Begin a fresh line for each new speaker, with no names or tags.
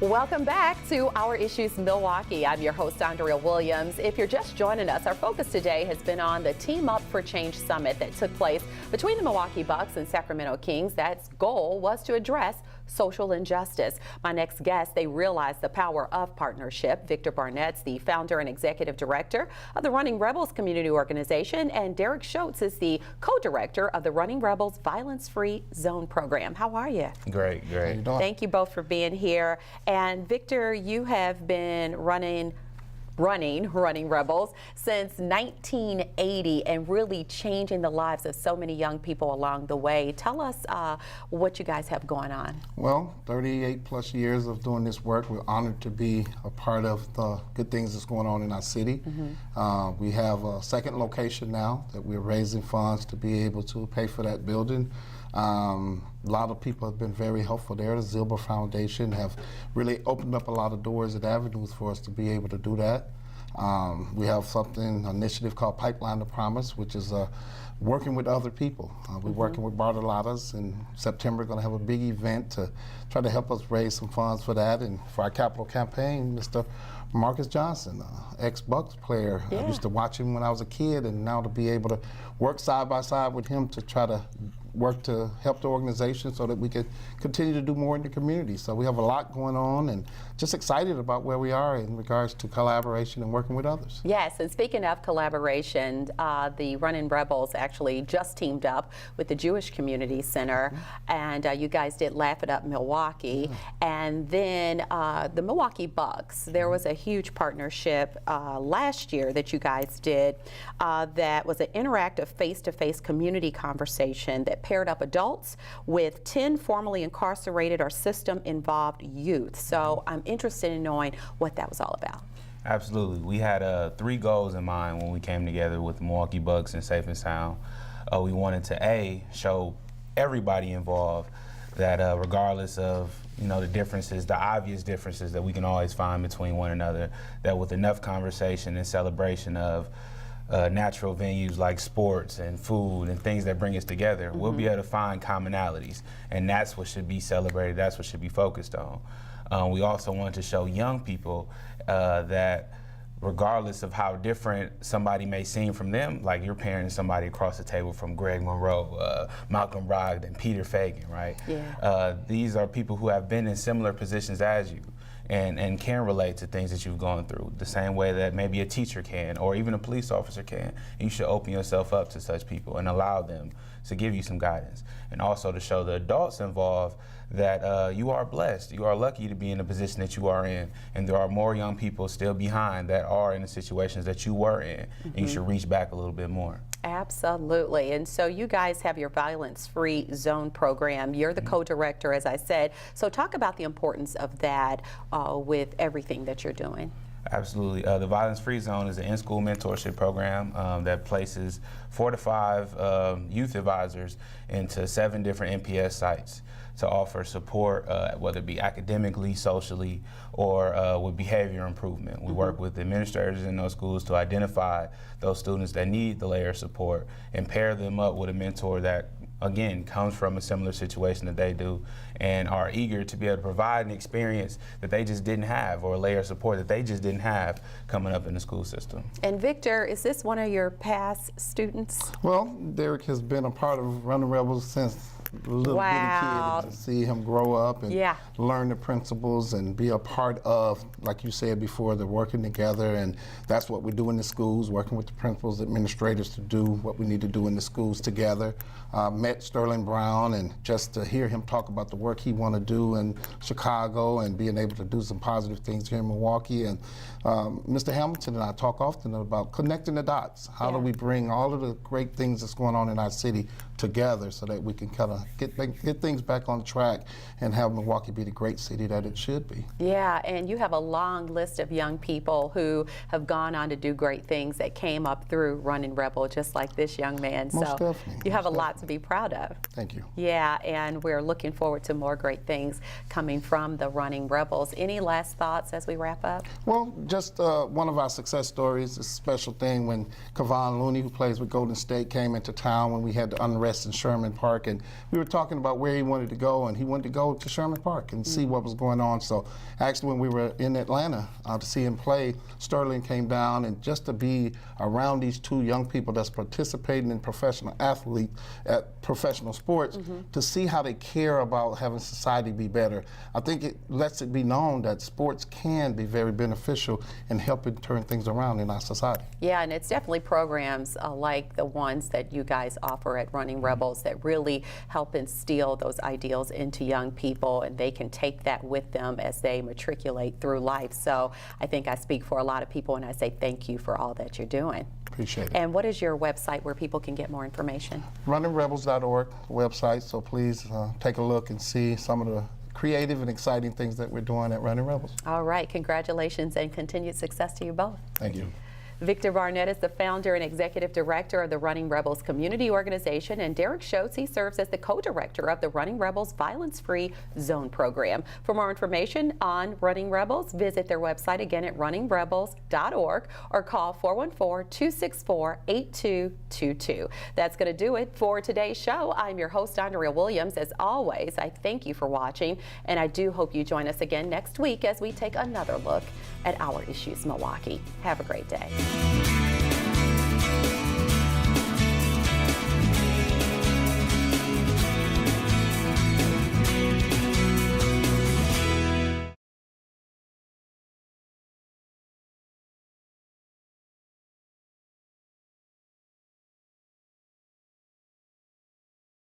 Welcome back to Our Issues Milwaukee. I'm your host, Andrea Williams. If you're just joining us, our focus today has been on the Team Up for Change Summit that took place between the Milwaukee Bucks and Sacramento Kings. That's goal was to address social injustice. My next guest, they realized the power of partnership. Victor Barnett's the founder and executive director of the Running Rebels community organization, and Derrick Shoates is the co-director of the Running Rebels Violence-Free Zone program. How are you?
Great, great.
Thank you both for being here. And Victor, you have been running Rebels since 1980 and really changing the lives of so many young people along the way. Tell us what you guys have going on.
Well, 38 plus years of doing this work. We're honored to be a part of the good things that's going on in our city. We have a second location now that we're raising funds to be able to pay for that building. A lot of people have been very helpful there. The Zilber Foundation have really opened up a lot of doors and avenues for us to be able to do that. We have an initiative called Pipeline to Promise, which is working with other people. We're working with Barnett's in September. Going to have a big event to try to help us raise some funds for that. And for our capital campaign, Mr. Marcus Johnson, ex-Bucks player.
Yeah.
I used to watch him when I was a kid, and now to be able to work side by side with him to try to work to help the organization so that we can continue to do more in the community. So we have a lot going on and just excited about where we are in regards to collaboration and working with others.
Yes, and speaking of collaboration, the Running Rebels actually just teamed up with the Jewish Community Center, and you guys did Laugh It Up Milwaukee. And then the Milwaukee Bucks, there was a huge partnership last year that you guys did that was an interactive face-to-face community conversation that paired up adults with 10 formerly incarcerated or system-involved youth. So I'm interested in knowing what that was all about.
Absolutely. We had 3 goals in mind when we came together with the Milwaukee Bucks and Safe and Sound. We wanted to, show everybody involved that regardless of the differences, the obvious differences that we can always find between one another, that with enough conversation and celebration of natural venues like sports and food and things that bring us together, we'll be able to find commonalities, and that's what should be celebrated, that's what should be focused on. We also want to show young people that regardless of how different somebody may seem from them, like you're pairing somebody across the table from Greg Monroe, Malcolm Brogdon, Peter Fagan, right?
Yeah.
These are people who have been in similar positions as you. And can relate to things that you've gone through the same way that maybe a teacher can or even a police officer can. You should open yourself up to such people and allow them to give you some guidance. And also to show the adults involved that you are blessed. You are lucky to be in the position that you are in. And there are more young people still behind that are in the situations that you were in. And you should reach back a little bit more.
Absolutely. And so you guys have your Violence-Free Zone program. You're the co-director, as I said. So talk about the importance of that with everything that you're doing.
Absolutely. The Violence-Free Zone is an in-school mentorship program that places 4 to 5 youth advisors into 7 different MPS sites to offer support, whether it be academically, socially, or with behavior improvement. We work with administrators in those schools to identify those students that need the layer of support and pair them up with a mentor that, again, comes from a similar situation that they do and are eager to be able to provide an experience that they just didn't have or a layer of support that they just didn't have coming up in the school system.
And Victor, is this one of your past students?
Well, Derrick has been a part of Running Rebels since a little bitty kid, and to see him grow up and learn the principles and be a part of, like you said before, the working together, and that's what we do in the schools, working with the principals, administrators to do what we need to do in the schools together. Met Sterling Brown, and just to hear him talk about the work he want to do in Chicago and being able to do some positive things here in Milwaukee. And Mr. Hamilton and I talk often about connecting the dots. How do we bring all of the great things that's going on in our city together so that we can kind of get things back on track and have Milwaukee be the great city that it should be.
Yeah, and you have a long list of young people who have gone on to do great things that came up through Running Rebel, just like this young man.
Most
so
definitely.
You have a lot to be proud of.
Thank you.
Yeah, and we're looking forward to more great things coming from the Running Rebels. Any last thoughts as we wrap up?
Well, just one of our success stories, a special thing when Kevon Looney, who plays with Golden State, came into town when we had the unrated rest in Sherman Park. And we were talking about where he wanted to go, and he wanted to go to Sherman Park and see what was going on. So actually, when we were in Atlanta to see him play, Sterling came down, and just to be around these two young people that's participating in professional sports, to see how they care about having society be better. I think it lets it be known that sports can be very beneficial in helping turn things around in our society.
Yeah, and it's definitely programs like the ones that you guys offer at Running Rebels that really help instill those ideals into young people, and they can take that with them as they matriculate through life. So I think I speak for a lot of people when I say thank you for all that you're doing.
Appreciate it.
And what is your website where people can get more information?
RunningRebels.org website, so please take a look and see some of the creative and exciting things that we're doing at Running Rebels.
All right, congratulations and continued success to you both.
Thank you.
Victor Barnett is the founder and executive director of the Running Rebels community organization, and Derrick Shoates, he serves as the co-director of the Running Rebels Violence-Free Zone program. For more information on Running Rebels, visit their website again at runningrebels.org or call 414-264-8222. That's going to do it for today's show. I'm your host, Andrea Williams. As always, I thank you for watching, and I do hope you join us again next week as we take another look at our issues, Milwaukee. Have a great day.